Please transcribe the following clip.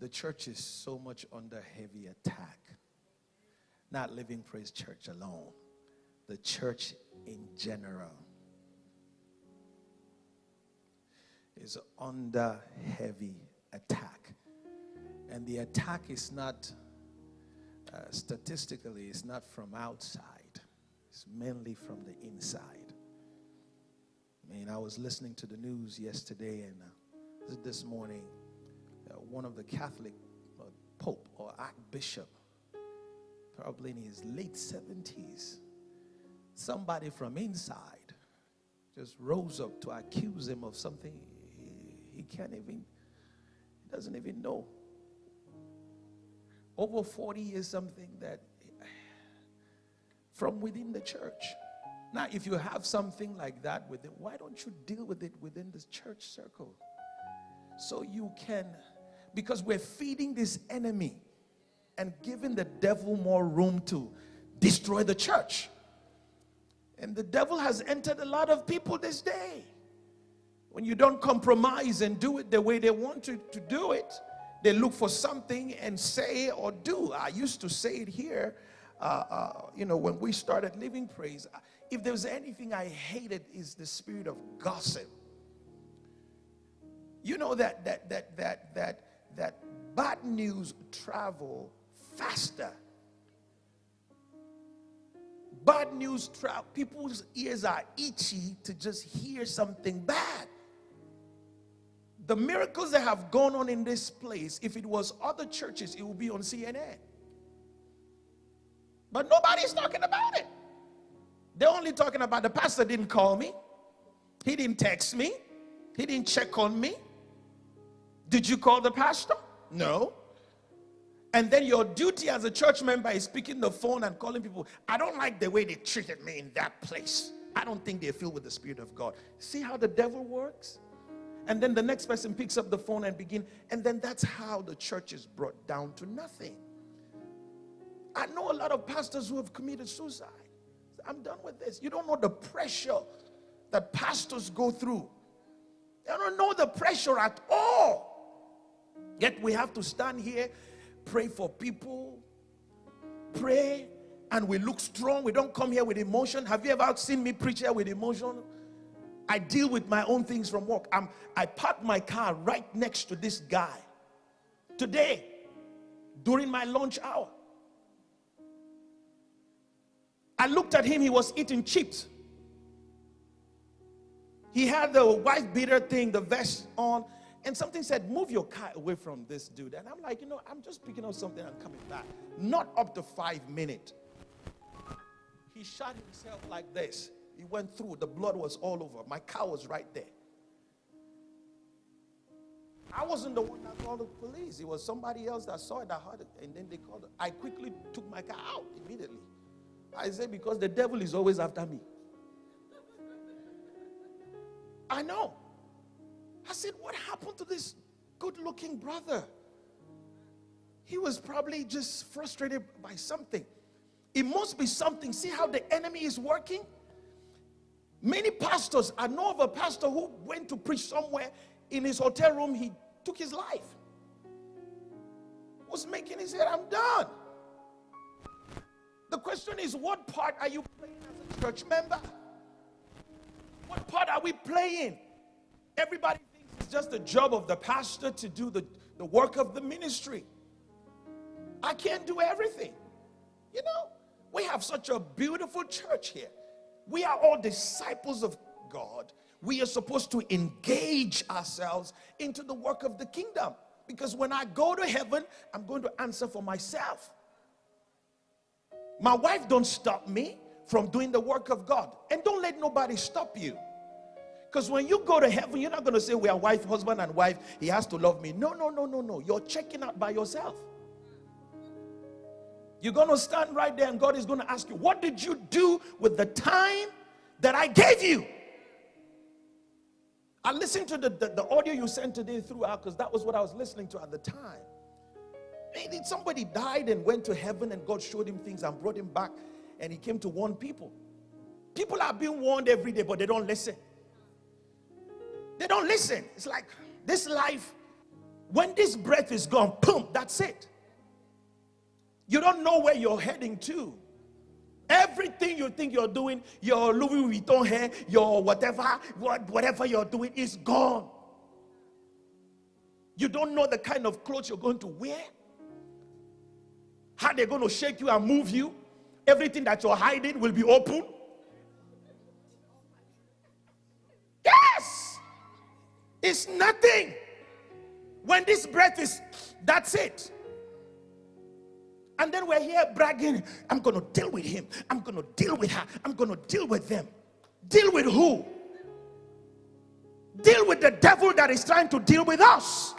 The church is so much under heavy attack. Not Living Praise Church alone. The church in general is under heavy attack. And the attack is not, statistically, it's not from outside. It's mainly from the inside. I mean, I was listening to the news yesterday and this morning, one of the Catholic Pope or Archbishop, probably in his late 70s, somebody from inside just rose up to accuse him of something he doesn't even know. Over 40 years, something that from within the church. Now, if you have something like that within, why don't you deal with it within the church circle? So you can, because we're feeding this enemy and giving the devil more room to destroy the church. And the devil has entered a lot of people this day. When you don't compromise and do it the way they want to do it, they look for something and say or do. I used to say it here, when we started Living Praise. If there was anything I hated, is the spirit of gossip. You know that bad news travel faster. Bad news travel. People's ears are itchy to just hear something bad. The miracles that have gone on in this place, if it was other churches, it would be on CNN. But nobody's talking about it. They're only talking about the pastor didn't call me. He didn't text me. He didn't check on me. Did you call the pastor? No. And then your duty as a church member is picking the phone and calling people. I don't like the way they treated me in that place. I don't think they're filled with the Spirit of God. See how the devil works? And then the next person picks up the phone and begin. And then that's how the church is brought down to nothing. I know a lot of pastors who have committed suicide. I'm done with this. You don't know the pressure that pastors go through. They don't know the pressure at all. Yet we have to stand here, pray for people, pray, and we look strong. We don't come here with emotion. Have you ever seen me preach here with emotion? I deal with my own things from work. I parked my car right next to this guy today during my lunch hour. I looked at him. He was eating chips. He had the wife beater thing, the vest on, and something said, move your car away from this dude. And I'm like, I'm just picking up something and coming back. Not up to 5 minutes. He shot himself like this. He went through. The blood was all over. My car was right there. I wasn't the one that called the police. It was somebody else that saw it, that heard it, and then they called it. I quickly took my car out immediately. I said, because the devil is always after me. I know. I said, what happened to this good-looking brother? He was probably just frustrated by something. It must be something. See how the enemy is working? Many pastors, I know of a pastor who went to preach somewhere. In his hotel room, he took his life. Was making his head, I'm done. The question is, what part are you playing as a church member? What part are we playing? Everybody thinks it's just the job of the pastor to do the work of the ministry. I can't do everything. We have such a beautiful church here. We are all disciples of God. We are supposed to engage ourselves into the work of the kingdom. Because when I go to heaven, I'm going to answer for myself. My wife don't stop me from doing the work of God. And don't let nobody stop you. Because when you go to heaven, you're not going to say we are husband and wife. He has to love me. No. You're checking out by yourself. You're going to stand right there and God is going to ask you, what did you do with the time that I gave you? I listened to the audio you sent today throughout because that was what I was listening to at the time. Maybe somebody died and went to heaven and God showed him things and brought him back and he came to warn people. People are being warned every day, but they don't listen. They don't listen. It's like this life, When this breath is gone, boom, that's it. You don't know where you're heading to. Everything you think you're doing, your Louis Vuitton hair, your whatever you're doing is gone. You don't know the kind of clothes you're going to wear, how they're going to shake you and move you. Everything that you're hiding will be open. Yes! It's nothing. When this breath is, that's it. And then we're here bragging, I'm going to deal with him. I'm going to deal with her. I'm going to deal with them. Deal with who? Deal with the devil that is trying to deal with us.